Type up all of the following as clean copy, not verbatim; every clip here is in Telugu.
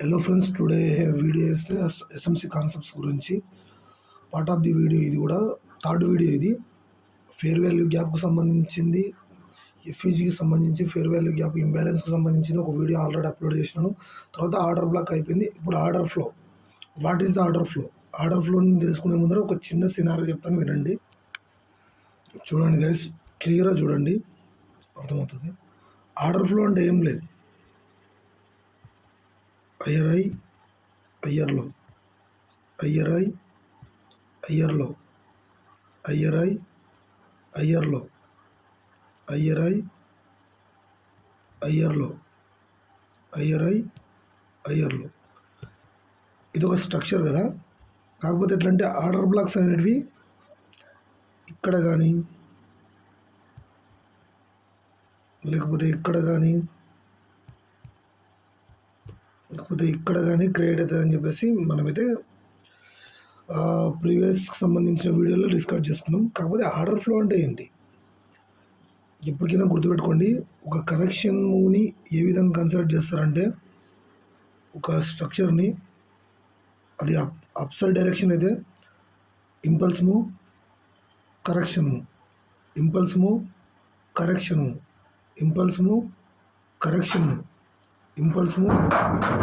హలో ఫ్రెండ్స్, టుడే వీడియో వేస్తే ఎస్ఎంసి కాన్సెప్ట్స్ గురించి పార్ట్ ఆఫ్ ది వీడియో. ఇది కూడా థర్డ్ వీడియో. ఇది ఫేర్ వాల్యూ గ్యాప్కు సంబంధించింది, ఎఫ్ఈజీకి సంబంధించి ఫేర్ వాల్యూ గ్యాప్ ఇంబ్యాలెన్స్కి సంబంధించిన ఒక వీడియో ఆల్రెడీ అప్లోడ్ చేసినాను. తర్వాత ఆర్డర్ బ్లాక్ అయిపోయింది. ఇప్పుడు order flow. What is the order flow? Order ఫ్లోని తెలుసుకునే ముందర ఒక చిన్న సినారియో చెప్తాను, వినండి. చూడండి గైస్, క్లియర్గా చూడండి, అర్థమవుతుంది. ఆర్డర్ ఫ్లో అంటే ఏం లేదు, హయ్యర్ హై, హయ్యర్ లో, హయ్యర్ హై, హయ్యర్ లో, హయ్యర్ హై, హయ్యర్ లో, హయ్యర్ హై, హయ్యర్ లో, హయ్యర్ హై, హయ్యర్ లో. ఇది ఒక స్ట్రక్చర్ కదా. కాకపోతే ఎట్లంటే ఆర్డర్ బ్లాక్స్ అనేటివి ఇక్కడ కానీ లేకపోతే ఇక్కడ కానీ క్రియేట్ అవుతుంది అని చెప్పేసి మనమైతే ప్రీవియస్కి సంబంధించిన వీడియోలో డిస్కస్ చేసుకున్నాం. కాకపోతే ఆర్డర్ ఫ్లో అంటే ఏంటి ఎప్పటికైనా గుర్తుపెట్టుకోండి. ఒక కరెక్షన్ మూవ్ని ఏ విధంగా కన్సిడర్ చేస్తారంటే, ఒక స్ట్రక్చర్ని అది అప్ సైడ్ డైరెక్షన్ అయితే impulse move, correction move, impulse move, correction move, impulse move, correction move, impulse move,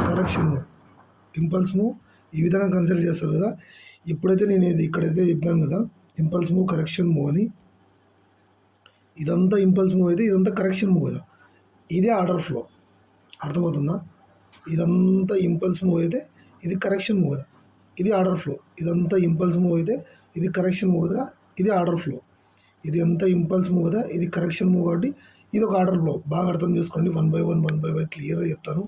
correction move, impulse move, ఈ విధంగా కన్సిడర్ చేస్తారు కదా. ఇప్పుడైతే నేను ఇది ఇక్కడైతే చెప్పాను కదా, ఇంపల్స్ మూవ్, కరెక్షన్ మూవ్ అని. ఇదంతా ఇంపల్స్ మూవ్ అయితే ఇదంతా కరెక్షన్ మూవ్ కదా. ఇదే ఆర్డర్ ఫ్లో, అర్థమవుతుందా? ఇదంతా ఇంపల్స్ మూవ్ అయితే ఇది కరెక్షన్ మూవ్ కదా, ఇది ఆర్డర్ ఫ్లో. ఇదంతా ఇంపల్స్ మూవ్ అయితే ఇది కరెక్షన్ మూవ్ కదా, ఇది ఆర్డర్ ఫ్లో. ఇది అంతా ఇంపల్స్ మూవ్ కదా, ఇది కరెక్షన్ మూవ్, కాబట్టి ఇది ఒక ఆర్డర్ ఫ్లో. బాగా అర్థం చేసుకోండి. వన్ బై వన్ క్లియర్గా చెప్తాను.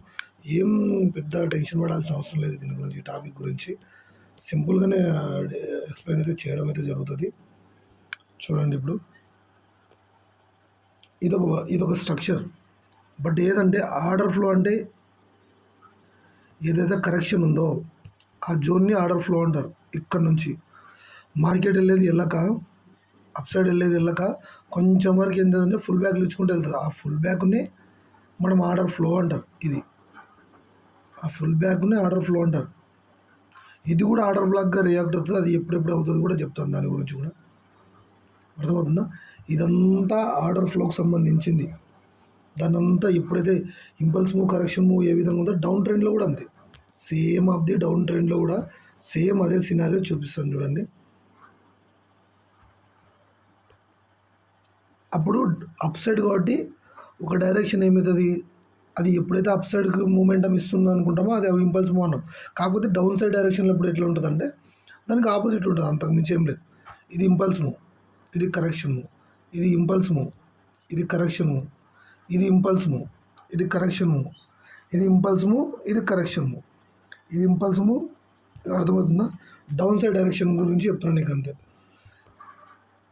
ఏం పెద్ద టెన్షన్ పడాల్సిన అవసరం లేదు దీని గురించి, టాపిక్ గురించి. సింపుల్గానే ఎక్స్ప్లెయిన్ అయితే చేయడం అయితే జరుగుతుంది. చూడండి, ఇప్పుడు ఇదొక స్ట్రక్చర్. బట్ ఏదంటే ఆర్డర్ ఫ్లో అంటే ఏదైతే కరెక్షన్ ఉందో ఆ జోన్ని ఆర్డర్ ఫ్లో అంటారు. ఇక్కడ నుంచి మార్కెట్ వెళ్ళేది వెళ్ళక, అప్ సైడ్ వెళ్ళేది వెళ్ళక కొంచెం వరకు ఏంటంటే ఫుల్ బ్యాక్లు ఇచ్చుకుంటూ వెళ్తుంది. ఆ ఫుల్ బ్యాక్ని మనం ఆర్డర్ ఫ్లో అంటారు. ఇది ఆ ఫుల్ బ్యాక్ని ఆర్డర్ ఫ్లో అంటారు. ఇది కూడా ఆర్డర్ బ్లాక్గా రియాక్ట్ అవుతుంది. అది ఎప్పుడెప్పుడు అవుతుంది కూడా చెప్తాను, దాని గురించి కూడా. అర్థమవుతుందా? ఇదంతా ఆర్డర్ ఫ్లోకి సంబంధించింది. దాని అంతా ఎప్పుడైతే impulse move, correction move A విధంగా ఉందో డౌన్ ట్రెండ్లో కూడా అంతే. సేమ్ ఆఫ్ ది డౌన్ ట్రెండ్లో కూడా సేమ్ అదే సినారియో చూపిస్తాను, చూడండి. అప్పుడు అప్ సైడ్ కాబట్టి ఒక డైరెక్షన్ ఏమవుతుంది, అది ఎప్పుడైతే అప్ సైడ్కి మూమెంటం ఇస్తుంది అనుకుంటామో అది ఇంపల్స్ మూవ్ అన్నాం. కాకపోతే డౌన్ సైడ్ డైరెక్షన్లో ఇప్పుడు ఎట్లా ఉంటుంది అంటే దానికి ఆపోజిట్ ఉంటుంది, అంతకుమించి ఏం లేదు. ఇది ఇంపల్స్ మూవ్, ఇది కరెక్షన్ మూవ్, ఇది ఇంపల్స్ మూవ్, ఇది కరెక్షన్ మూవ్, ఇది ఇంపల్స్ మూవ్, ఇది కరెక్షన్ మూవ్, ఇది ఇంపల్స్ మూవ్, ఇది కరెక్షన్ మూవ్, ఇది ఇంపల్స్ మూవ్. అర్థమవుతుందా? డౌన్ సైడ్ డైరెక్షన్ గురించి చెప్తున్నాను నీకు, అంతే.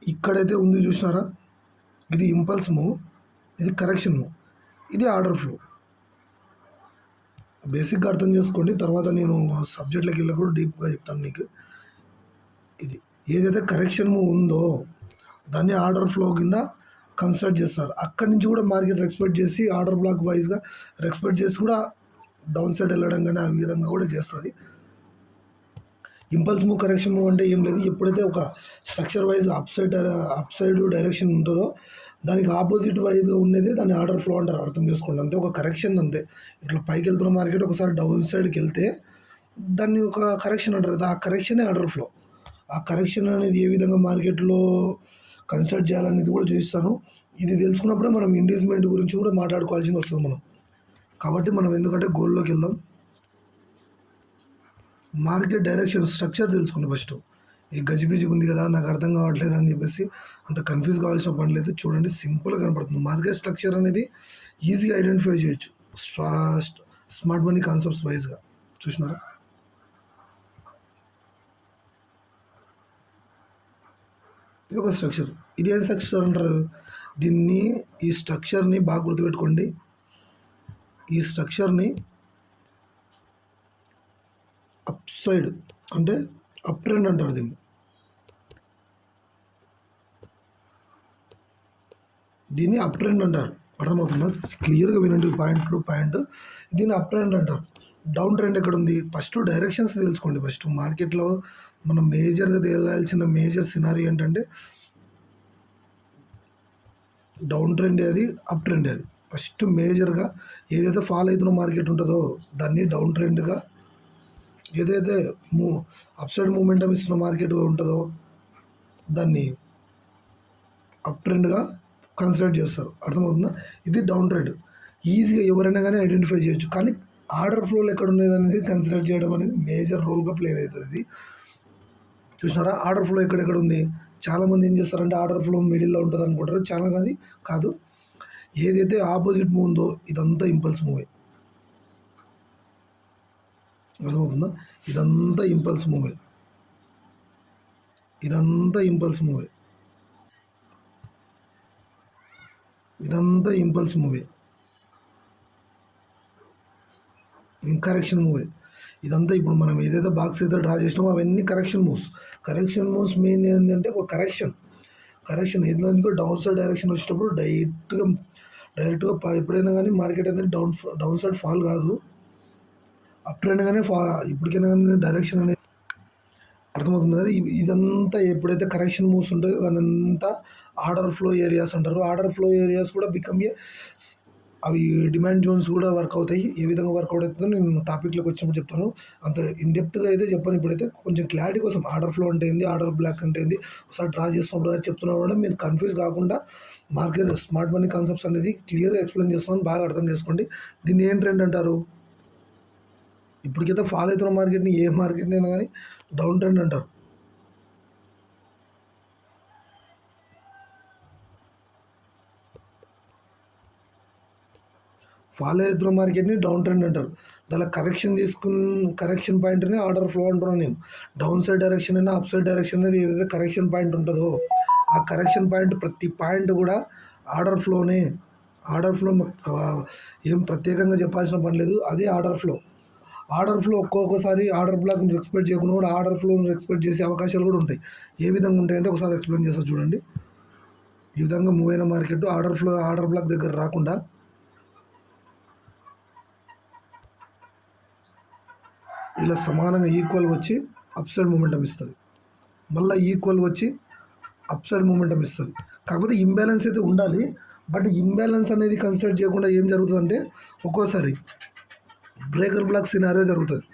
ఇక్కడైతే ఉంది చూసినారా, ఇది ఇంపల్స్ మూవ్, ఇది కరెక్షన్ మూవ్, ఇది ఆర్డర్ ఫ్లో. బేసిక్గా అర్థం చేసుకోండి. తర్వాత నేను సబ్జెక్ట్లోకి వెళ్ళి కూడా డీప్గా చెప్తాను నీకు. ఇది ఏదైతే కరెక్షన్ మూవ్ ఉందో దాన్ని ఆర్డర్ ఫ్లో కింద కన్సిడర్ చేస్తారు. అక్కడి నుంచి కూడా మార్కెట్ రెస్పెక్ట్ చేసి ఆర్డర్ బ్లాక్ వైజ్గా రెస్పెక్ట్ చేసి కూడా డౌన్ సైడ్ వెళ్ళడం కానీ ఆ విధంగా కూడా చేస్తుంది. ఇంపల్స్ మూవ్, కరెక్షన్ మూవ్ అంటే ఏం లేదు, ఎప్పుడైతే ఒక structure wise up side direction ఉంటుందో దానికి ఆపోజిట్ వైజ్గా ఉండేది దాన్ని ఆర్డర్ ఫ్లో అంటారు. అర్థం చేసుకోండి, అంతే. ఒక కరెక్షన్ అంతే. ఇట్లా పైకి వెళ్తున్న మార్కెట్ ఒకసారి డౌన్ సైడ్కి వెళ్తే దాన్ని ఒక కరెక్షన్ అంటారు కదా, ఆ కరెక్షనే ఆర్డర్ ఫ్లో. ఆ కరెక్షన్ అనేది ఏ విధంగా మార్కెట్లో కన్సిడర్ చేయాలనేది కూడా చూపిస్తాను. ఇది తెలుసుకున్నప్పుడే మనం ఇండస్ట్మెంట్ గురించి కూడా మాట్లాడుకోవాల్సి వస్తుంది మనం. కాబట్టి మనం ఎందుకంటే గోల్లోకి వెళ్దాం. మార్కెట్ డైరెక్షన్ స్ట్రక్చర్ తెలుసుకుని ఫస్ట్. ఈ గజిబిజి ఉంది కదా, నాకు అర్థం కావట్లేదు అని చెప్పేసి అంత కన్ఫ్యూజ్ కావాల్సిన పని లేదు. చూడండి, సింపుల్గా కనపడుతుంది. మార్కెట్ స్ట్రక్చర్ అనేది ఈజీగా ఐడెంటిఫై చేయొచ్చు స్మార్ట్ మనీ కాన్సెప్ట్స్ వైజ్గా. చూసినారా? ఇది ఒక స్ట్రక్చర్. ఇది ఏం స్ట్రక్చర్ అంటారు దీన్ని? ఈ స్ట్రక్చర్ని బాగా గుర్తుపెట్టుకోండి. ఈ స్ట్రక్చర్ని అప్ సైడ్ అంటే అప్ ట్రెండ్ అంటారు దీన్ని. దీన్ని అప్ ట్రెండ్ అంటారు. అర్థమవుతుందా? క్లియర్గా వినండి, పాయింట్ టు పాయింట్. దీన్ని అప్ ట్రెండ్ అంటారు. డౌన్ ట్రెండ్ ఎక్కడ ఉంది? ఫస్ట్ డైరెక్షన్స్ తెలుసుకోండి. ఫస్ట్ మార్కెట్లో మనం మేజర్గా తేలాల్సిన మేజర్ సినారీ ఏంటంటే డౌన్ ట్రెండ్ ఏది, అప్ ట్రెండ్ ఏది. ఫస్ట్ మేజర్గా ఏదైతే ఫాల్ అవుతున్న మార్కెట్ ఉంటుందో దాన్ని డౌన్ ట్రెండ్గా, ఏదైతే అప్ సైడ్ మూమెంటం ఇస్తున్న మార్కెట్ ఉంటుందో దాన్ని అప్ ట్రెండ్గా కన్సిడర్ చేస్తారు. అర్థమవుతుందా? ఇది డౌన్ ట్రెండ్. ఈజీగా ఎవరైనా కానీ ఐడెంటిఫై చేయొచ్చు. కానీ ఆర్డర్ ఫ్లోలు ఎక్కడ ఉన్నది అనేది కన్సిడర్ చేయడం అనేది మేజర్ రోల్గా ప్లే అవుతుంది. ఇది చూసినారా? ఆర్డర్ ఫ్లో ఎక్కడెక్కడ ఉంది? చాలామంది ఏం చేస్తారంటే ఆర్డర్ ఫ్లో మిడిల్లో ఉంటుంది అనుకుంటారు. చాలా కాదు. ఏదైతే ఆపోజిట్ మూవ్ ఉందో ఇదంతా ఇంపల్స్ మూవే. అర్థమవుతుందా? ఇదంతా ఇంపల్స్ మూవే. ఇదంతా ఇంపల్స్ మూవే. ఇదంతా ఇంపల్స్ మూవే. కరెక్షన్ మూవే. ఇదంతా ఇప్పుడు మనం ఏదైతే బాక్స్ అయితే డ్రా చేసినామో అవన్నీ కరెక్షన్ మూవ్స్ మెయిన్ ఏంటంటే ఒక కరెక్షన్ ఏదైనా డౌన్ సైడ్ డైరెక్షన్ వచ్చేటప్పుడు డైరెక్ట్గా ఎప్పుడైనా కానీ మార్కెట్ అనేది డౌన్ సైడ్ ఫాల్ కాదు, అప్ ట్రెండ్ కానీ ఇప్పటికైనా కానీ డైరెక్షన్ అనేది అర్థమవుతుంది కదా. ఇదంతా ఎప్పుడైతే కరెక్షన్ మూవ్స్ ఉంటుందో అదంతా ఆర్డర్ ఫ్లో ఏరియాస్ అంటారు. ఆర్డర్ ఫ్లో ఏరియాస్ కూడా అవి డిమాండ్ జోన్స్ కూడా వర్క్ అవుతాయి. ఏ విధంగా వర్కౌట్ అవుతుందో నేను టాపిక్లోకి వచ్చినప్పుడు చెప్తాను. అంత ఇన్డెప్త్గా అయితే చెప్పాను. ఇప్పుడైతే కొంచెం క్లారిటీ కోసం ఆర్డర్ ఫ్లో అంటే ఏంది, ఆర్డర్ బ్లాక్ అంటే ఏంది ఒకసారి డ్రా చేస్తున్నప్పుడు చెప్తున్నా కూడా మీరు కన్ఫ్యూజ్ కాకుండా మార్కెట్ స్మార్ట్ మనీ కాన్సెప్ట్స్ అనేది క్లియర్గా ఎక్స్ప్లెయిన్ చేస్తున్నాను. బాగా అర్థం చేసుకోండి. దీన్ని ఏం ట్రెండ్ అంటారు? ఇప్పటికైతే ఫాల్ అవుతున్న మార్కెట్ని ఏ మార్కెట్ని అయినా కానీ డౌన్ ట్రెండ్ అంటారు. ఫాలో అవుతున్న మార్కెట్ని డౌన్ ట్రెండ్ అంటారు. దానిలో కరెక్షన్ పాయింట్ని ఆర్డర్ ఫ్లో అంటున్నాను నేను. డౌన్ సైడ్ డైరెక్షన్ అయినా అప్ సైడ్ డైరెక్షన్ అనేది ఏదైతే కరెక్షన్ పాయింట్ ఉంటుందో ఆ కరెక్షన్ పాయింట్ ప్రతి పాయింట్ కూడా ఆర్డర్ ఫ్లోనే. ఆర్డర్ ఫ్లో ఏం ప్రత్యేకంగా చెప్పాల్సిన పని లేదు. అదే ఆర్డర్ ఫ్లో ఒక్కొక్కసారి ఆర్డర్ బ్లాక్ని ఎక్స్పెక్ట్ చేయకుండా కూడా ఆర్డర్ ఫ్లోని ఎక్స్పెక్ట్ చేసే అవకాశాలు కూడా ఉంటాయి. ఏ విధంగా ఉంటాయంటే ఒకసారి ఎక్స్ప్లెయిన్ చేస్తారు చూడండి. ఈ విధంగా మూవ్ అయిన మార్కెట్ ఆర్డర్ బ్లాక్ దగ్గర రాకుండా ఇలా సమానంగా ఈక్వల్గా వచ్చి అప్ సైడ్ మూమెంటం ఇస్తుంది. మళ్ళీ ఈక్వల్గా వచ్చి అప్ సైడ్ మూమెంటం ఇస్తుంది. కాకపోతే ఇంబ్యాలెన్స్ అయితే ఉండాలి. బట్ ఇంబ్యాలెన్స్ అనేది కన్సిడర్ చేయకుండా ఏం జరుగుతుందంటే ఒక్కోసారి బ్రేకర్ బ్లాక్ సినారియో జరుగుతుంది.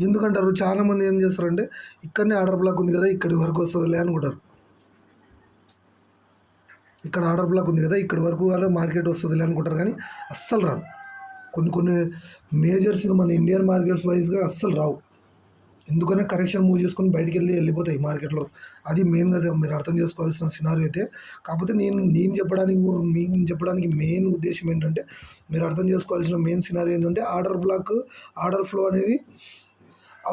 ఎందుకంటారు? చాలామంది ఏం చేస్తారంటే ఇక్కడనే ఆర్డర్ బ్లాక్ ఉంది కదా ఇక్కడి వరకు వస్తుందిలే అనుకుంటారు. ఇక్కడ ఆర్డర్ బ్లాక్ ఉంది కదా ఇక్కడి వరకు వాళ్ళ మార్కెట్ వస్తుందిలే అనుకుంటారు. కానీ అస్సలు రాదు. కొన్ని మేజర్స్ మన ఇండియన్ మార్కెట్స్ వైజ్గా అస్సలు రావు. ఎందుకనే కరెక్షన్ మూవ్ చేసుకొని బయటికి వెళ్ళిపోతాయి మార్కెట్లో. అది మెయిన్గా మీరు అర్థం చేసుకోవాల్సిన సినారియో అయితే. కాకపోతే నేను చెప్పడానికి మెయిన్ ఉద్దేశం ఏంటంటే మీరు అర్థం చేసుకోవాల్సిన మెయిన్ సినారియో ఏంటంటే ఆర్డర్ ఫ్లో అనేది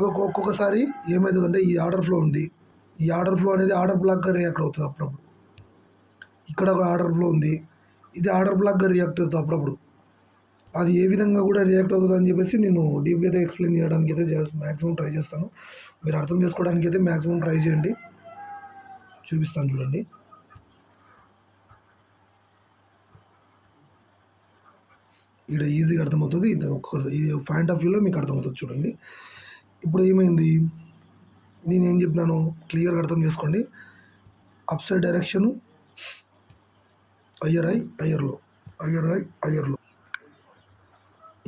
ఒక్కొక్కసారి ఏమవుతుందంటే ఈ ఆర్డర్ ఫ్లో ఉంది. ఈ ఆర్డర్ ఫ్లో అనేది ఆర్డర్ బ్లాక్గా రియాక్ట్ అవుతుంది అప్పుడప్పుడు. ఇక్కడ ఒక ఆర్డర్ ఫ్లో ఉంది. ఇది ఆర్డర్ బ్లాక్గా రియాక్ట్ అవుతుంది అప్పుడప్పుడు. అది ఏ విధంగా కూడా రియాక్ట్ అవుతుంది అని చెప్పేసి నేను డీప్గా అయితే ఎక్స్ప్లెయిన్ చేయడానికి అయితే మ్యాక్సిమం ట్రై చేస్తాను. మీరు అర్థం చేసుకోవడానికి అయితే మ్యాక్సిమం ట్రై చేయండి. చూపిస్తాను చూడండి. ఇక్కడ ఈజీగా అర్థమవుతుంది. ఈ పాయింట్ ఆఫ్ వ్యూలో మీకు అర్థమవుతుంది చూడండి. ఇప్పుడు ఏమైంది? నేనేం చెప్పినాను క్లియర్గా అర్థం చేసుకోండి. అప్ సైడ్ డైరెక్షను హయ్యర్లో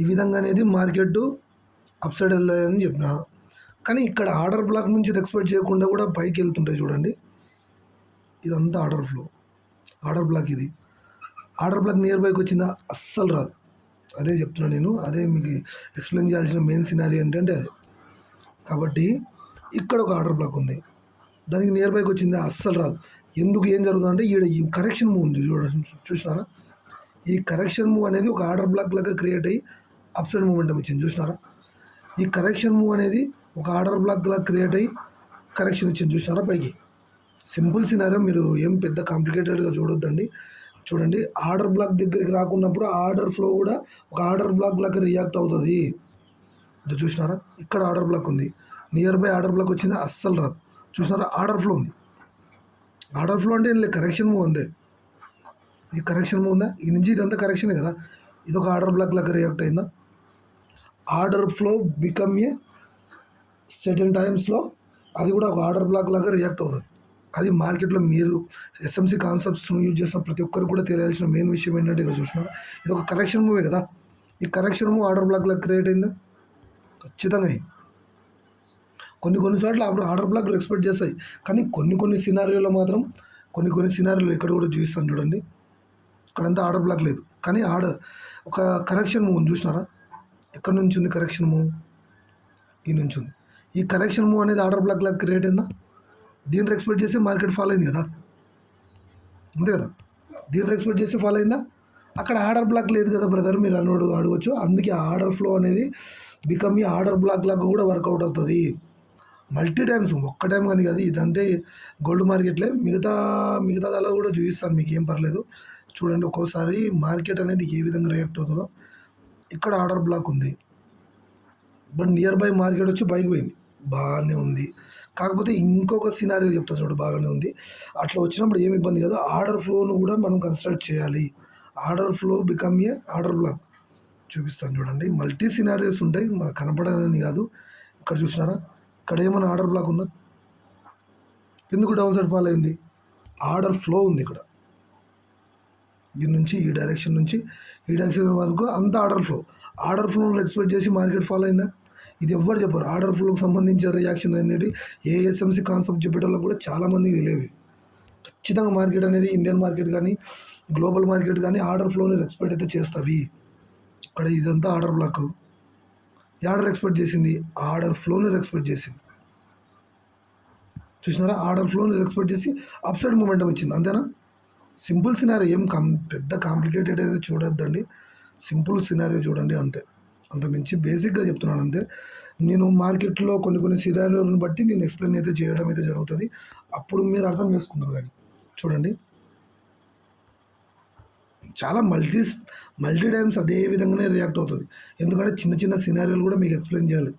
ఈ విధంగా అనేది మార్కెట్ అప్ సైడ్ వెళ్ళాలని చెప్పిన. కానీ ఇక్కడ ఆర్డర్ బ్లాక్ నుంచి ఎక్స్పెక్ట్ చేయకుండా కూడా పైకి వెళ్తుంటాయి చూడండి. ఇదంతా ఆర్డర్ బ్లాక్. ఇది ఆర్డర్ బ్లాక్ నియర్ బైకి వచ్చిందా? అస్సలు రాదు. అదే చెప్తున్నాను నేను. అదే మీకు ఎక్స్ప్లెయిన్ చేయాల్సిన మెయిన్ సినారీ ఏంటంటే అదే. కాబట్టి ఇక్కడ ఒక ఆర్డర్ బ్లాక్ ఉంది. దానికి నియర్ బైకి వచ్చిందా? అస్సలు రాదు. ఎందుకు? ఏం జరుగుతుందంటే ఈ కరెక్షన్ మూవ్ ఉంది చూసినారా? ఈ కరెక్షన్ మూవ్ అనేది ఒక ఆర్డర్ బ్లాక్ లాగా క్రియేట్ అయ్యి అప్ సైడ్ మూమెంటం ఇచ్చింది చూసినారా? ఈ కరెక్షన్ మూవ్ అనేది ఒక ఆర్డర్ బ్లాక్ లాగా క్రియేట్ అయ్యి కరెక్షన్ ఇచ్చింది చూసినారా పైకి? Simple scenario. మీరు ఏం పెద్ద కాంప్లికేటెడ్గా చూడొద్దండి. చూడండి, ఆర్డర్ బ్లాక్ దగ్గరికి రాకున్నప్పుడు ఆర్డర్ ఫ్లో కూడా ఒక ఆర్డర్ బ్లాక్ లాగా రియాక్ట్ అవుతుంది. ఇది చూసినారా? ఇక్కడ ఆర్డర్ బ్లాక్ ఉంది. నియర్ బై ఆర్డర్ బ్లాక్ వచ్చిందా? అస్సలు రాదు. చూసినారా? ఆర్డర్ ఫ్లో ఉంది. ఆర్డర్ ఫ్లో అంటే కరెక్షన్ మూవ్ అంతే. ఈ కరెక్షన్ మూవ్ ఉందా, ఈ నుంచి ఇదంతా కరెక్షనే కదా, ఇది ఒక ఆర్డర్ బ్లాక్ లాగా రియాక్ట్ అయిందా. ఆర్డర్ ఫ్లో బికమ్ ఏ సెటన్ టైమ్స్లో అది కూడా ఒక ఆర్డర్ బ్లాక్ లాగా రియాక్ట్ అవుతుంది. అది మార్కెట్లో మీరు ఎస్ఎంసీ కాన్సెప్ట్స్ యూజ్ చేసిన ప్రతి ఒక్కరు కూడా తెలియాల్సిన మెయిన్ విషయం ఏంటంటే ఇక చూస్తున్నారు, ఇది ఒక కరెక్షన్ మూవే కదా. ఈ కరెక్షన్ మూవ్ ఆర్డర్ బ్లాక్ లాగా క్రియేట్ అయిందా, ఖచ్చితంగా అయింది. కొన్ని చోట్ల ఆర్డర్ బ్లాక్ ఎక్స్పెక్ట్ చేస్తాయి, కానీ కొన్ని సినారియోలో మాత్రం కొన్ని సినారియోలు ఇక్కడ కూడా చూపిస్తాను చూడండి. ఇక్కడంతా ఆర్డర్ బ్లాక్ లేదు, కానీ ఒక కరెక్షన్ మూవ్ చూసినారా, ఎక్కడి నుంచి ఉంది కరెక్షన్ మూవ్, ఈ నుంచి ఉంది. ఈ కరెక్షన్ మూవ్ అనేది ఆర్డర్ బ్లాక్ లాగా క్రియేట్ అయిందా, దీన్ని ఎక్స్పెక్ట్ చేసి మార్కెట్ ఫాలో అయింది కదా, అంతే కదా, దీన్ని ఎక్స్పెక్ట్ చేసి ఫాలో అయిందా. అక్కడ ఆర్డర్ బ్లాక్ లేదు కదా బ్రదర్, మీరు అడగవచ్చు. అందుకే ఆర్డర్ ఫ్లో అనేది బికమ్ ఈ ఆర్డర్ బ్లాక్ లాగా కూడా వర్కౌట్ అవుతుంది మల్టీ టైమ్స్, ఒక్క టైం కానీ కాదు. ఇదంతే గోల్డ్ మార్కెట్లే, మిగతాదాలో కూడా చూపిస్తాను, మీకు ఏం పర్లేదు. చూడండి ఒక్కోసారి మార్కెట్ అనేది ఏ విధంగా రియాక్ట్ అవుతుందో. ఇక్కడ ఆర్డర్ బ్లాక్ ఉంది, బట్ నియర్ బై మార్కెట్ వచ్చి బైక్ పోయింది, బాగానే ఉంది. కాకపోతే ఇంకొక సినారియో చెప్తా చూడు, బాగానే ఉంది. అట్లా వచ్చినప్పుడు ఏమి ఇబ్బంది కాదు, ఆర్డర్ ఫ్లోను కూడా మనం కన్సిడర్ చేయాలి. Order flow become a order black చూపిస్తాను చూడండి. మల్టీ సినారియోస్ ఉంటాయి, మనకు కనపడదని కాదు. ఇక్కడ చూసినారా, ఇక్కడ ఏమైనా ఆర్డర్ బ్లాక్ ఉందా, ఎందుకు డౌన్ సైడ్ ఫాల్ అయింది, ఆర్డర్ ఫ్లో ఉంది ఇక్కడ. దీని నుంచి ఈ డైరెక్షన్ నుంచి ఈ డైరెక్షన్ వరకు అంతా ఆర్డర్ ఫ్లోను ఎక్స్పెక్ట్ చేసి మార్కెట్ ఫాలో అయిందా, ఇది ఎవ్వరు చెప్పారు. ఆర్డర్ ఫ్లోకి సంబంధించిన రియాక్షన్ అనేది ఏఎస్ఎంసీ కాన్సెప్ట్ చెప్పేటోళ్ళకి కూడా చాలామందికి తెలియదు. ఖచ్చితంగా మార్కెట్ అనేది ఇండియన్ మార్కెట్ కానీ గ్లోబల్ మార్కెట్ కానీ ఆర్డర్ ఫ్లోని ఎక్స్పెక్ట్ అయితే చేస్తావి. ఇక్కడ ఇదంతా ఆర్డర్ బ్లాక్, ఆర్డర్ ఎక్స్పెక్ట్ చేసింది, ఆర్డర్ ఫ్లోని ఎక్స్పెక్ట్ చేసింది. చూసినారా, ఆర్డర్ ఫ్లోని ఎక్స్పెక్ట్ చేసి అప్ సైడ్ మూమెంటం ఇచ్చింది, అంతేనా. సింపుల్ సినారియో, ఏం పెద్ద కాంప్లికేటెడ్ అయితే చూడొద్దండి, సింపుల్ సినారియో చూడండి అంతే. అంత మించి బేసిక్గా చెప్తున్నాను అంతే. నేను మార్కెట్లో కొన్ని సినారియోలను బట్టి నేను ఎక్స్ప్లెయిన్ అయితే చేయడం అయితే జరుగుతుంది, అప్పుడు మీరు అర్థం చేసుకున్నారు. కానీ చూడండి, చాలా మల్టీ టైమ్స్ అదే విధంగానే రియాక్ట్ అవుతుంది. ఎందుకంటే చిన్న సినారియోలు కూడా మీకు ఎక్స్ప్లెయిన్ చేయాలి,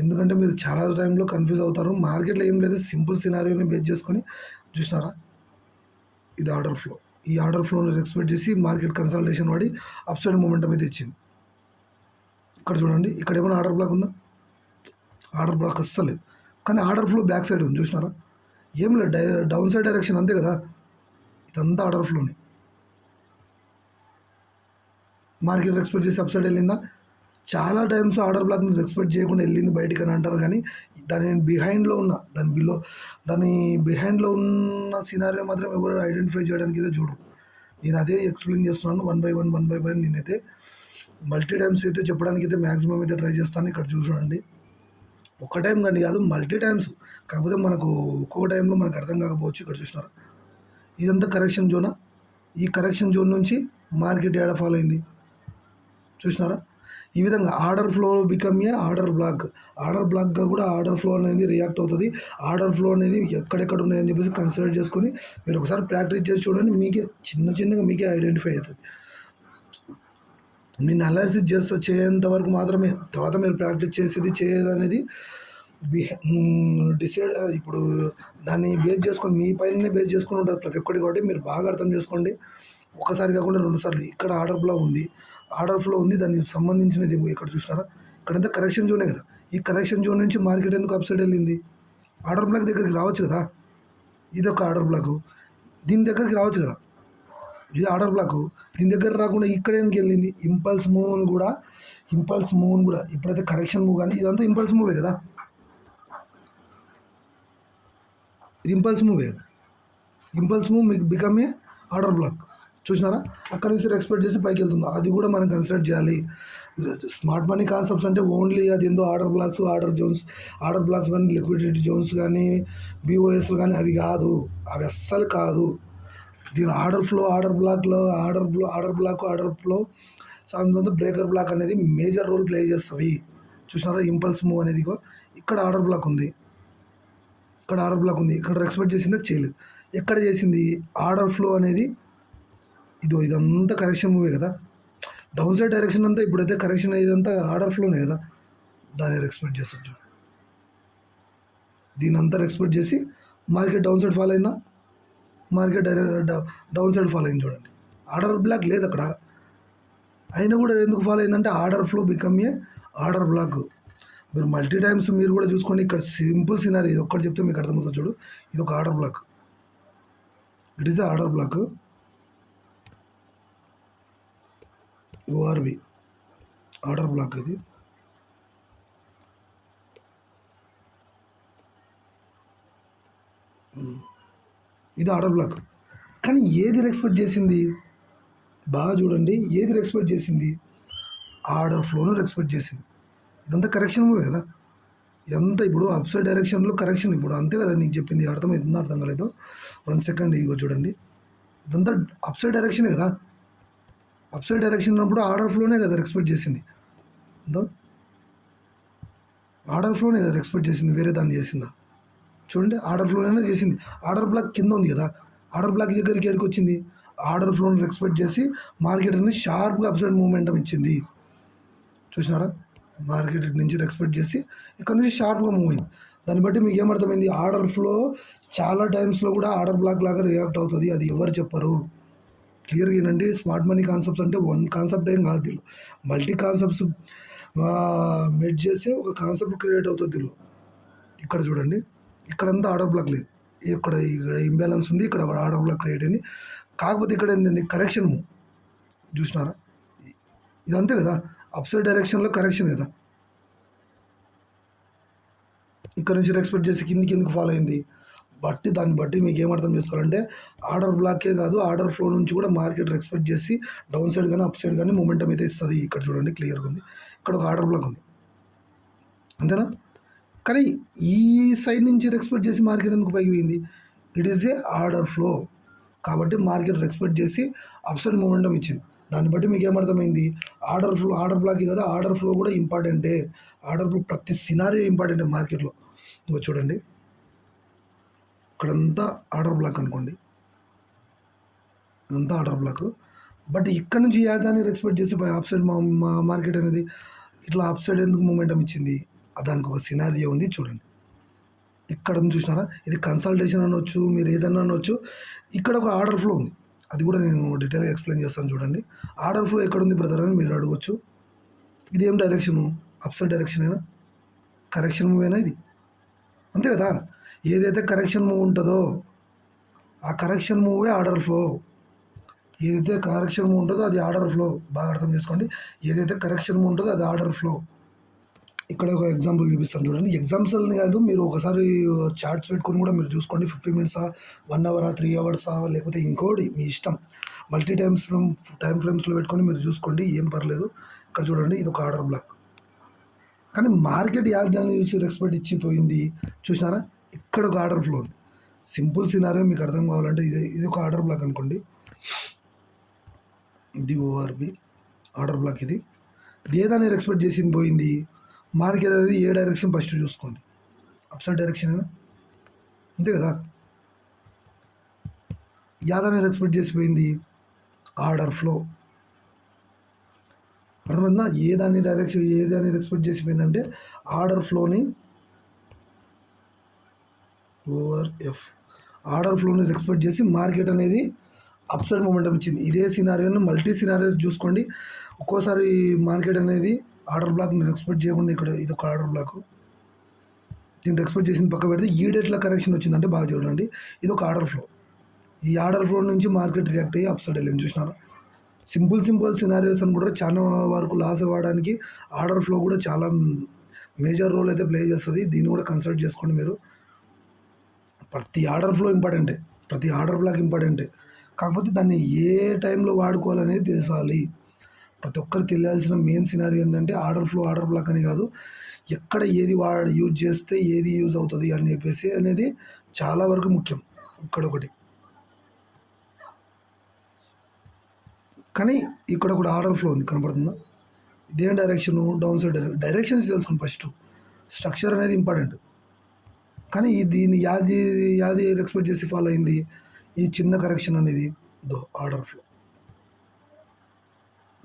ఎందుకంటే మీరు చాలా టైంలో కన్ఫ్యూజ్ అవుతారు. మార్కెట్లో ఏం లేదు, సింపుల్ సినారియోని బేస్ చేసుకొని చూసినారా, ఇది ఆర్డర్ ఫ్లో. ఈ ఆర్డర్ ఫ్లోని ఎక్స్పెక్ట్ చేసి మార్కెట్ కన్సల్టేషన్ వాడి అప్ సైడ్ మూమెంటం అయితే ఇచ్చింది. ఇక్కడ చూడండి, ఇక్కడ ఏమైనా ఆర్డర్ బ్లాక్ ఉందా, ఆర్డర్ బ్లాక్ అస్సలు లేదు. కానీ ఆర్డర్ ఫ్లో బ్యాక్ సైడ్ ఉంది, చూసినారా, ఏం లేదు, డౌన్ సైడ్ డైరెక్షన్ అంతే కదా. ఇదంతా ఆర్డర్ ఫ్లోని మార్కెట్ ఎక్స్పెక్ట్ చేసి అప్ సైడ్ వెళ్ళిందా. చాలా టైమ్స్ ఆర్డర్ బ్లాక్ మీరు ఎక్స్పెక్ట్ చేయకుండా వెళ్ళింది బయటికి అని అంటారు, కానీ దాని బిహైండ్లో ఉన్న దాని బిహైండ్లో ఉన్న సినారియో మాత్రం ఎవరు ఐడెంటిఫై చేయడానికి అయితే చూడరు. నేను అదే ఎక్స్ప్లెయిన్ చేస్తున్నాను వన్ బై వన్. నేనైతే మల్టీ టైమ్స్ అయితే చెప్పడానికి అయితే మ్యాక్సిమం అయితే ట్రై చేస్తాను. ఇక్కడ చూడండి, ఒక టైం కానీ కాదు, మల్టీ టైమ్స్. కాకపోతే మనకు ఒక్కొక్క టైంలో మనకు అర్థం కాకపోవచ్చు. ఇక్కడ చూసినారా, ఇదంతా కరెక్షన్ జోనా. ఈ కరెక్షన్ జోన్ నుంచి మార్కెట్ ఏడ ఫాలో అయింది, చూసినారా. ఈ విధంగా order flow become a order బ్లాక్గా కూడా ఆర్డర్ ఫ్లో అనేది రియాక్ట్ అవుతుంది. ఆర్డర్ ఫ్లో అనేది ఎక్కడెక్కడ ఉన్నాయని చెప్పేసి కన్సిడర్ చేసుకొని మీరు ఒకసారి ప్రాక్టీస్ చేసి చూడండి, మీకే చిన్నగా మీకే ఐడెంటిఫై అవుతుంది. నేను అనాలిసిస్ చేయేంత వరకు మాత్రమే, తర్వాత మీరు ప్రాక్టీస్ చేసేది చేయదనేది డిసైడ్. ఇప్పుడు దాన్ని బేస్ చేసుకొని మీ పైననే బేస్ చేసుకొని ఉంటుంది ప్రతి ఒక్కటి, కాబట్టి మీరు బాగా అర్థం చేసుకోండి. ఒకసారి కాకుండా 2 సార్లు. ఇక్కడ ఆర్డర్ ఫ్లో ఉంది, దానికి సంబంధించినది ఇక్కడ చూసినారా, ఇక్కడంతా కరెక్షన్ జోనే కదా. ఈ కరెక్షన్ జోన్ నుంచి మార్కెట్ ఎందుకు అప్ సైడ్ వెళ్ళింది, ఆర్డర్ బ్లాక్ దగ్గరికి రావచ్చు కదా. ఇది ఒక ఆర్డర్ బ్లాక్, దీని దగ్గరికి రావచ్చు కదా. ఇది ఆర్డర్ బ్లాక్, దీని దగ్గర రాకుండా ఇక్కడ ఎందుకు వెళ్ళింది. ఇంపల్స్ మూవ్ని కూడా ఇప్పుడైతే కరెక్షన్ మూవ్, కానీ ఇదంతా ఇంపల్స్ మూవే కదా. ఇది ఇంపల్స్ మూవే కదా. ఇంపల్స్ మూవ్ మీకు బికమ్ ఏ ఆర్డర్ బ్లాక్, చూసినారా. అక్కడ నుంచి ఎక్స్పెక్ట్ చేసి పైకి వెళ్తుంది, అది కూడా మనం కన్సిడర్ చేయాలి. స్మార్ట్ మనీ కాన్సెప్ట్స్ అంటే ఓన్లీ అది ఏందో ఆర్డర్ బ్లాక్స్ కానీ లిక్విడిటీ జోన్స్ కానీ బీఓఎస్లు కానీ అవి కాదు, అవి అస్సలు కాదు. దీని ఆర్డర్ ఫ్లో సంబంధించిన బ్రేకర్ బ్లాక్ అనేది మేజర్ రోల్ ప్లే చేస్తాయి. చూసినారా, ఇంపల్స్ మూవ్ అనేది ఇక్కడ ఆర్డర్ బ్లాక్ ఉంది, ఇక్కడ ఎక్స్పెక్ట్ చేసిందే చేయలేదు. ఎక్కడ చేసింది ఆర్డర్ ఫ్లో అనేది, ఇదంతా కరెక్షన్ మూవే కదా. డౌన్ సైడ్ డైరెక్షన్ అంతా ఇప్పుడైతే కరెక్షన్ అయ్యేదంతా ఆర్డర్ ఫ్లోనే కదా. దాన్ని ఎక్స్పెక్ట్ చేస్తాను చూడండి, దీని అంతా ఎక్స్పెక్ట్ చేసి మార్కెట్ డౌన్ సైడ్ ఫాలో అయిందా, మార్కెట్ డౌన్ సైడ్ ఫాలో అయింది చూడండి. ఆర్డర్ బ్లాక్ లేదు అక్కడ. అయినా కూడా ఎందుకు ఫాలో అయిందంటే order flow become a order black. మీరు మల్టీ టైమ్స్ మీరు కూడా చూసుకోండి. ఇక్కడ సింపుల్ సినారీ ఇది ఒక్కటి చెప్తే మీకు అర్థమవుతుంది చూడు. ఇది ఒక order black, it is order black ORB order black. ఇది ఆర్డర్ బ్లాక్. కానీ ఏది రెస్పెక్ట్ చేసింది బాగా చూడండి, ఏది రెస్పెక్ట్ చేసింది? ఆర్డర్ ఫ్లోను రెస్పెక్ట్ చేసింది. ఇదంతా కరెక్షన్ మూవే కదా. ఇదంతా ఇప్పుడు అప్సైడ్ డైరెక్షన్లో కరెక్షన్. ఇప్పుడు అంతే కదా నీకు చెప్పింది. అర్థమవుతుందో అర్థం కాలేదు? 1 సెకండ్ ఇగో చూడండి. ఇదంతా అప్సైడ్ డైరెక్షనే కదా. అప్సైడ్ డైరెక్షన్ ఉన్నప్పుడు ఆర్డర్ ఫ్లోనే కదా రెస్పెక్ట్ చేసింది. అంతా ఆర్డర్ ఫ్లోనే కదా రెస్పెక్ట్ చేసింది, వేరే దాన్ని చేసిందా? చూడండి, ఆర్డర్ ఫ్లోనే చేసింది. ఆర్డర్ బ్లాక్ కింద ఉంది కదా, ఆర్డర్ బ్లాక్ దగ్గరికి ఎక్కడికి వచ్చింది? ఆర్డర్ ఫ్లోని రెస్పెక్ట్ చేసి మార్కెట్ అనేది షార్ప్గా అప్సైడ్ మూమెంటం ఇచ్చింది. చూసినారా? మార్కెట్ నుంచి రెస్పెక్ట్ చేసి ఇక్కడ నుంచి షార్ప్గా మూవ్ అయింది. దాన్ని బట్టి మీకు ఏమర్థమైంది? ఆర్డర్ ఫ్లో చాలా టైమ్స్లో కూడా ఆర్డర్ బ్లాక్ లాగా రియాక్ట్ అవుతుంది. అది ఎవరు చెప్పరు? క్లియర్గా ఏంటంటే స్మార్ట్ మనీ కాన్సెప్ట్స్ అంటే వన్ కాన్సెప్ట్ ఏం కాదు. దీనిలో మల్టీ కాన్సెప్ట్స్ మెడ్ చేసి ఒక కాన్సెప్ట్ క్రియేట్ అవుతుంది దీనిలో. ఇక్కడ చూడండి, ఇక్కడంతా ఆర్డర్ బ్లాక్ లేదు. ఇక్కడ ఇంబ్యాలెన్స్ ఉంది, ఇక్కడ ఆర్డర్ బ్లాక్ క్రియేట్ అయింది. కాకపోతే ఇక్కడ ఏంటండి కరెక్షన్ మూవ్. చూసినారా? ఇదంతే కదా, అప్సైడ్ డైరెక్షన్లో కరెక్షన్ కదా. ఇక్కడ నుంచి రెస్పెక్ట్ చేసి కిందికి ఎందుకు ఫాలో అయింది? దాన్ని బట్టి మీకు ఏమర్థం చేసుకోవాలంటే ఆర్డర్ బ్లాకే కాదు, ఆర్డర్ ఫ్లో నుంచి కూడా మార్కెట్ రెస్పెక్ట్ చేసి డౌన్ సైడ్ కానీ అప్ సైడ్ కానీ మూమెంటం అయితే ఇస్తుంది. ఇక్కడ చూడండి క్లియర్గా ఉంది. ఇక్కడ ఒక ఆర్డర్ బ్లాక్ ఉంది, అంతేనా? కానీ ఈ సైడ్ నుంచి రెస్పెక్ట్ చేసి మార్కెట్ ఎందుకు పైకి పోయింది? It is a order flow. కాబట్టి మార్కెట్ రెస్పెక్ట్ చేసి అప్ సైడ్ మూమెంటం ఇచ్చింది. దాన్ని బట్టి మీకు ఏమర్థమైంది? ఆర్డర్ బ్లాక్ కదా, ఆర్డర్ ఫ్లో కూడా ఇంపార్టెంటే. ఆర్డర్ ఫ్లో ప్రతి సినారియో ఇంపార్టెంటే మార్కెట్లో. ఇంకో చూడండి, ఇక్కడంతా ఆర్డర్ బ్లాక్ అనుకోండి, ఇదంతా ఆర్డర్ బ్లాక్. బట్ ఇక్కడ నుంచి దాన్ని రెస్పెక్ట్ చేసి అప్ సైడ్ మార్కెట్ అనేది ఇట్లా అప్ సైడ్ ఎందుకు మూమెంటం ఇచ్చింది? దానికి ఒక సినారియో ఉంది చూడండి. ఇక్కడ చూసినారా? ఇది కన్సల్టేషన్ అనొచ్చు, మీరు ఏదన్నా అనొచ్చు. ఇక్కడ ఒక ఆర్డర్ ఫ్లో ఉంది, అది కూడా నేను డీటెయిల్గా ఎక్స్ప్లెయిన్ చేస్తాను చూడండి. ఆర్డర్ ఫ్లో ఎక్కడుంది బ్రదర్ అని మీరు అడగవచ్చు. ఇది ఏం డైరెక్షను? అప్సైడ్ డైరెక్షనేనా? కరెక్షన్ మూవేనా ఇది? అంతే కదా. ఏదైతే కరెక్షన్ మూవ్ ఉంటుందో ఆ కరెక్షన్ మూవే ఆర్డర్ ఫ్లో. ఏదైతే కరెక్షన్ మూవ్ ఉంటుందో అది ఆర్డర్ ఫ్లో. బాగా అర్థం చేసుకోండి. ఏదైతే కరెక్షన్ మూవ్ ఉంటుందో అది ఆర్డర్ ఫ్లో. ఇక్కడ ఒక ఎగ్జాంపుల్ చూపిస్తాను చూడండి. ఎగ్జాంపుల్ని కాదు, మీరు ఒకసారి చార్ట్స్ పెట్టుకొని కూడా మీరు చూసుకోండి. 50 మినిట్సా, 1 అవరా, 3 అవర్సా, లేకపోతే ఇంకోటి మీ ఇష్టం. మల్టీ టైమ్ ఫ్రేమ్స్లో పెట్టుకొని మీరు చూసుకోండి, ఏం పర్లేదు. ఇక్కడ చూడండి, ఇది ఒక ఆర్డర్ బ్లాక్. కానీ మార్కెట్ దాన్ని చూసి రెస్పెక్ట్ ఇచ్చిపోయింది. చూసినారా? ఇక్కడ ఒక ఆర్డర్ ఫ్లో ఉంది. సింపుల్ సినారియో మీకు అర్థం కావాలంటే ఇది ఒక ఆర్డర్ బ్లాక్ అనుకోండి. ఇది ఓఆర్బి ఆర్డర్ బ్లాక్. ఇది ఏదాన్ని రెస్పెక్ట్ చేసింది పోయింది? మార్కెట్ అనేది ఏ డైరెక్షన్ ఫస్ట్ చూసుకోండి. అప్సైడ్ డైరెక్షన్ అంతే కదా. యాదాన్ని రెస్పెక్ట్ చేసిపోయింది? Order flow. అర్థమైందా? ఏదాన్ని రెస్పెక్ట్ చేసిపోయిందంటే ఆర్డర్ ఫ్లోని ఓవర్ ఎఫ్ ఆర్డర్ ఫ్లోని రెస్పెక్ట్ చేసి మార్కెట్ అనేది అప్సైడ్ మూమెంటం ఇచ్చింది. ఇదే సినారియోని మల్టీ సినారియోస్ చూసుకోండి. ఒక్కోసారి మార్కెట్ అనేది ఆర్డర్ బ్లాక్ని రెస్పెక్ట్ చేయకుండా ఇక్కడ ఇది ఒక ఆర్డర్ బ్లాక్, దీన్ని రెస్పెక్ట్ చేసిన పక్క పెడితే ఈ డేట్లో కరెక్షన్ వచ్చిందంటే బాగా చూడండి. ఇది ఒక ఆర్డర్ ఫ్లో. ఈ ఆర్డర్ ఫ్లో నుంచి మార్కెట్ రియాక్ట్ అయ్యి అప్ సైడ్ వెళ్ళింది. చూసినారా? సింపుల్ సినారియోస్ అని కూడా చాలా వరకు లాస్ అవ్వడానికి ఆర్డర్ ఫ్లో కూడా చాలా మేజర్ రోల్ అయితే ప్లే చేస్తుంది. దీన్ని కూడా కన్సిడర్ చేసుకోండి మీరు. ప్రతి ఆర్డర్ ఫ్లో ఇంపార్టెంటే, ప్రతి ఆర్డర్ బ్లాక్ ఇంపార్టెంటే. కాకపోతే దాన్ని ఏ టైంలో వాడుకోవాలనేది తెలిసాలి. ప్రతి ఒక్కరు తెలియాల్సిన మెయిన్ సినారియో ఏంటంటే ఆర్డర్ ఫ్లో, ఆర్డర్ బ్లాక్ అని కాదు, ఎక్కడ ఏది యూజ్ చేస్తే ఏది యూజ్ అవుతుంది అని చెప్పేసి అనేది చాలా వరకు ముఖ్యం. ఇక్కడ ఒకటి. కానీ ఇక్కడ కూడా ఆర్డర్ ఫ్లో ఉంది, కనపడుతుందా? ఇదేం డైరెక్షను? డౌన్ సైడ్ డైరెక్షన్స్ తెలుసుకోండి ఫస్ట్. స్ట్రక్చర్ అనేది ఇంపార్టెంట్. కానీ దీన్ని యాది ఎక్స్పెక్ట్ చేసి ఫాలో అయింది? ఈ చిన్న కరెక్షన్ అనేది ఆర్డర్ ఫ్లో.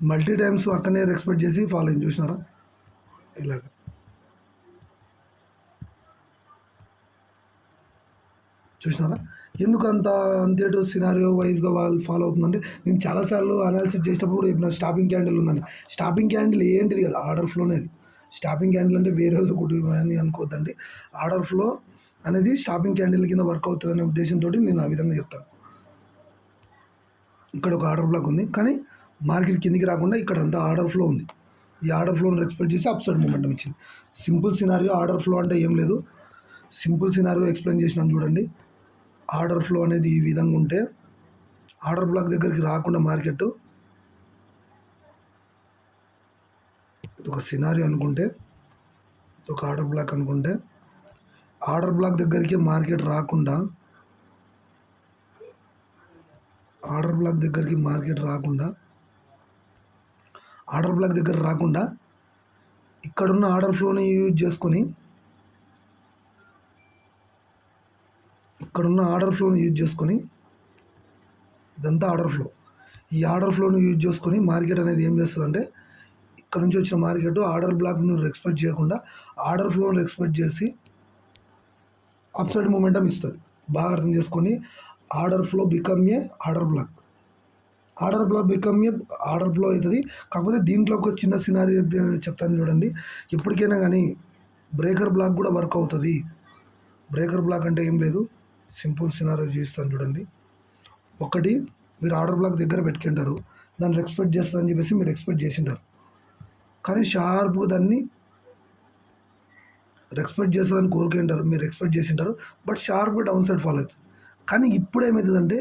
మల్టీ టైమ్స్ అక్కడనే ఎక్స్పెక్ట్ చేసి ఫాలో అయింది. చూసినారా? ఇలాగ చూసినారా? ఎందుకు అంతేటు సినారియో వైజ్గా వాళ్ళు ఫాలో అవుతుందంటే నేను చాలాసార్లు అనాలిసిస్ చేసేటప్పుడు కూడా చెప్పిన స్టాపింగ్ క్యాండిల్ ఉందని. స్టాపింగ్ క్యాండిల్ ఏంటిది కదా, ఆర్డర్ ఫ్లోనేది. స్టాపింగ్ క్యాండిల్ అంటే వేరే ఒకటి అని అనుకోవద్దండి. ఆర్డర్ ఫ్లో అనేది స్టాపింగ్ క్యాండిల్ కింద వర్క్ అవుతుందనే ఉద్దేశంతో నేను ఆ విధంగా చెప్తాను. ఇక్కడ ఒక ఆర్డర్ బ్లాక్ ఉంది, కానీ మార్కెట్ కిందికి రాకుండా ఇక్కడ అంతా ఆర్డర్ ఫ్లో ఉంది. ఈ ఆర్డర్ ఫ్లోని రెస్పెక్ట్ చేసి అప్ సైడ్ మూమెంటం ఇచ్చింది. సింపుల్ సినారియో ఆర్డర్ ఫ్లో అంటే ఏం లేదు. సింపుల్ సినారియో ఎక్స్ప్లెయిన్ చేసినాను చూడండి. ఆర్డర్ ఫ్లో అనేది ఈ విధంగా ఉంటే ఆర్డర్ బ్లాక్ దగ్గరికి రాకుండా మార్కెట్, ఒక సినారియో అనుకుంటే, ఒక ఆర్డర్ బ్లాక్ అనుకుంటే, ఆర్డర్ బ్లాక్ దగ్గరికి మార్కెట్ రాకుండా, ఆర్డర్ బ్లాక్ దగ్గరికి మార్కెట్ రాకుండా, ఆర్డర్ బ్లాక్ దగ్గర రాకుండా ఇక్కడున్న ఆర్డర్ ఫ్లోని యూజ్ చేసుకొని, ఇక్కడున్న ఆర్డర్ ఫ్లోని యూజ్ చేసుకొని, ఇదంతా ఆర్డర్ ఫ్లో. ఈ ఆర్డర్ ఫ్లోని యూజ్ చేసుకొని మార్కెట్ అనేది ఏం చేస్తుందంటే, ఇక్కడ నుంచి వచ్చిన మార్కెట్ ఆర్డర్ బ్లాక్ను రెస్పెక్ట్ చేయకుండా ఆర్డర్ ఫ్లోని రెస్పెక్ట్ చేసి అప్ సైడ్ మూమెంటం ఇస్తుంది. బాగా అర్థం చేసుకొని, order flow become a order black. Order block become a order flow అవుతుంది. కాకపోతే దీంట్లో ఒక చిన్న సినారీ చెప్తాను చూడండి. ఎప్పటికైనా కానీ బ్రేకర్ బ్లాక్ కూడా వర్క్ అవుతుంది. బ్రేకర్ బ్లాక్ అంటే ఏం లేదు, సింపుల్ సినారీ చూపిస్తాను చూడండి. ఒకటి, మీరు ఆర్డర్ బ్లాక్ దగ్గర పెట్టుకుంటారు, దాన్ని ఎక్స్పెక్ట్ చేస్తారని చెప్పేసి మీరు ఎక్స్పెక్ట్ చేసింటారు, కానీ షార్ప్గా దాన్ని ఎక్స్పెక్ట్ చేస్తుందని కోరుకుంటారు, మీరు ఎక్స్పెక్ట్ చేసింటారు, బట్ షార్ప్గా డౌన్ సైడ్ ఫాలో అవుతుంది. కానీ ఇప్పుడు ఏమవుతుందంటే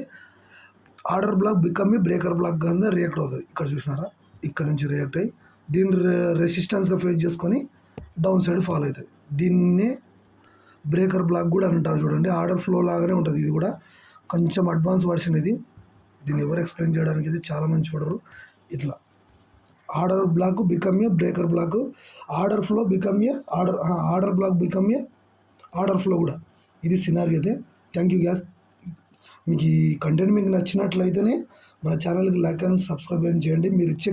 order block become a breaker block కింద రియాక్ట్ అవుతుంది. ఇక్కడ చూసినారా, ఇక్కడ నుంచి రియాక్ట్ అయ్యి దీన్ని రెసిస్టెన్స్గా ఫేస్ చేసుకొని డౌన్ సైడ్ ఫాలో అవుతుంది. దీన్నే బ్రేకర్ బ్లాక్ కూడా అంటారు చూడండి. ఆర్డర్ ఫ్లో లాగానే ఉంటుంది. ఇది కూడా కొంచెం అడ్వాన్స్ వర్షన్ ఇది. దీన్ని ఎవరు ఎక్స్ప్లెయిన్ చేయడానికి ఇది చాలామంది చూడరు. ఇట్లా order block become a breaker block, order flow become a order block become a order flow కూడా. ఇది సినారీ అయితే. Thank you guys. మీకు ఈ కంటెంట్ మీకు నచ్చినట్లయితేనే మన ఛానల్కి లైక్ అండ్ సబ్స్క్రైబ్ చేయండి. మీరు ఇచ్చే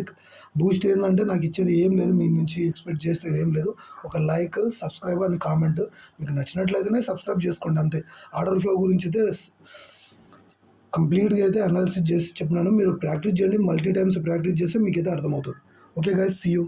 బూస్ట్ ఏంటంటే నాకు ఇచ్చేది ఏం లేదు, మీ నుంచి ఎక్స్పెక్ట్ చేసేది ఏం లేదు. ఒక లైక్, సబ్స్క్రైబ్ అండ్ కామెంట్. మీకు నచ్చినట్లయితేనే సబ్స్క్రైబ్ చేసుకోండి అంతే. ఆర్డర్ ఫ్లో గురించి అయితే కంప్లీట్గా అయితే అనాలిసిస్ చేసి చెప్పినాను. మీరు ప్రాక్టీస్ చేయండి, మల్టీ టైమ్స్ ప్రాక్టీస్ చేస్తే మీకైతే అర్థమవుతుంది. Okay guys, see you.